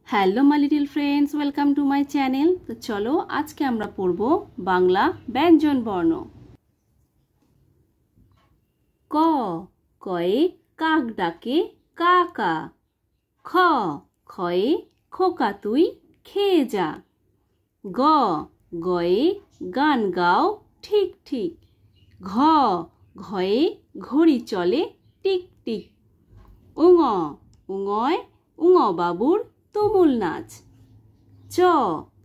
Hello my little friends, welcome to my channel. তো চলো আজকে আমরা পড়ব বাংলা ব্যঞ্জন বর্ণ। ক, কয়ে কাক ডাকে কা কা। খ, খয়ে খোকা তুই খেয়ে যা। গ, গয়ে গান গাও ঠিক ঠিক। ঘ, ঘয়ে ঘড়ি চলে টিক টিক। উঙ, উঙয় উঙ বাবুর তুমুল নাচ। চ,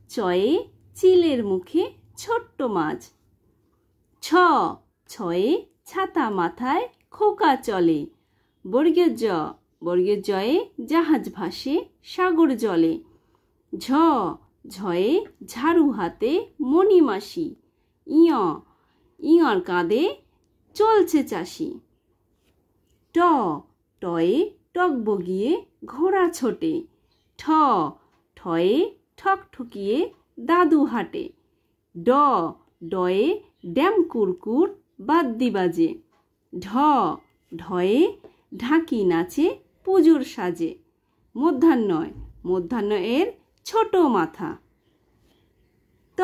চয়ে চিলের মুখে ছোট্ট মাছ। ছ, ছয়ে ছাতা মাথায় খোকা চলে। বর্গীয় জ, বর্গীয় জয়ে জাহাজ ভাসে সাগর জলে। ঝ, ঝয়ে ঝাড়ু হাতে মণিমাসি। ইয়, ইয়র কাঁধে চলছে চাষি। ট, টয়ে টকবগিয়ে ঘোড়া ছোটে। ঠ, ঠয়ে ঠকঠকিয়ে দাদু হাঁটে। ড, ডয়ে ড্যাম কুরকুর বাদ্যি বাজে। ঢ, ঢয়ে ঢাকি নাচে পুজোর সাজে। মধ্যাহ্নয়, মধ্যাহ্ন এর ছোট মাথা। ত,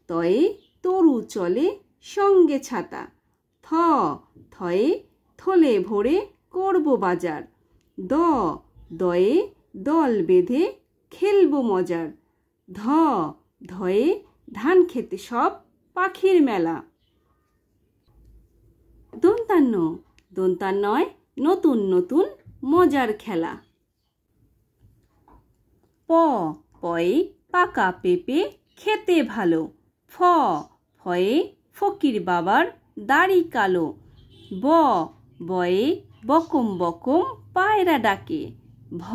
তয়ে তরু চলে সঙ্গে ছাতা। থ, থয়ে থলে ভরে করব বাজার। দ, দয়ে দল বেঁধে খেলবো মজার। ধ, ধয়ে ধান খেতে সব পাখির মেলা। দন্তান্ন, দন্তান্নয় নতুন নতুন মজার খেলা। প, পয়ে পাকা পেঁপে খেতে ভালো। ফ, ফয়ে ফকির বাবার দাড়ি কালো। ব, বয়ে বকম বকম পায়রা ডাকে। ভ,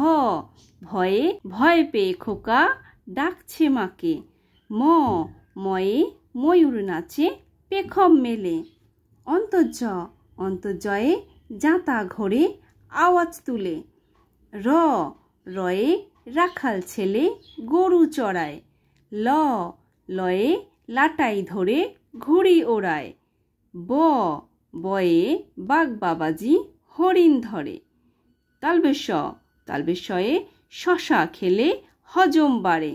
ভয়ে ভয় পেয়ে খোকা ডাকছে মাকে। ম, ময়ে ময়ূর নাচে পেখম মেলে। অন্তর্জ, অন্তর্জয়ে জাঁতা ঘোরে আওয়াজ তুলে। র, রয়ে রাখাল ছেলে গরু চড়ায়। ল, লয়ে লাটাই ধরে ঘুড়ি ওড়ায়। ব, বয়ে বাঘ বাবাজি হরিণ ধরে। তালবেশ, তালবেশয়ে শশা খেলে হজম বাড়ে।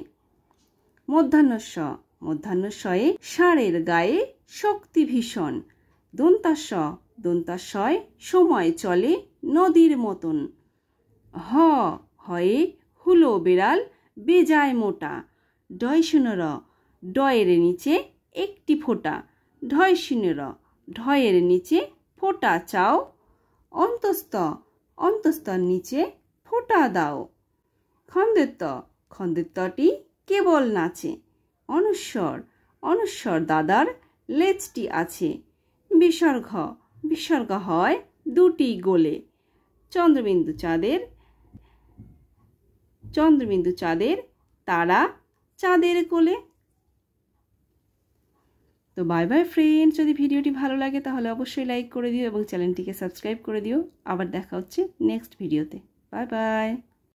মধ্যাহ্নস্য, মধ্যাহ্নস্বয়ে ষাঁড়ের গায়ে শক্তি ভীষণ। দন্তাস্য, দন্তাস্বয় সময় চলে নদীর মতন। হ, হয়ে হুলো বেড়াল বেজায় মোটা। ডয় শূন্য র, ডয়ের নিচে একটি ফোঁটা। ঢয় শূন্য র, ঢয়ের নিচে ফোঁটা চাও। অন্তস্থ, অন্তস্তর নিচে ফোঁটা দাও। খন্দেত্ব, খন্দেত্বটি কেবল নাচে। অনুস্বর, অনুস্বর দাদার লেজটি আছে। বিসর্গ, বিসর্গ হয় দুটি গোলে। চন্দ্রবিন্দু চাঁদের, চন্দ্রবিন্দু চাঁদের তারা চাঁদের কোলে। তো বাই বাই ফ্রেন্ডস, যদি ভিডিওটি ভালো লাগে তাহলে অবশ্যই লাইক করে দিও এবং চ্যানেলটিকে সাবস্ক্রাইব করে দিও। আবার দেখা হচ্ছে নেক্সট ভিডিওতে। Bye bye.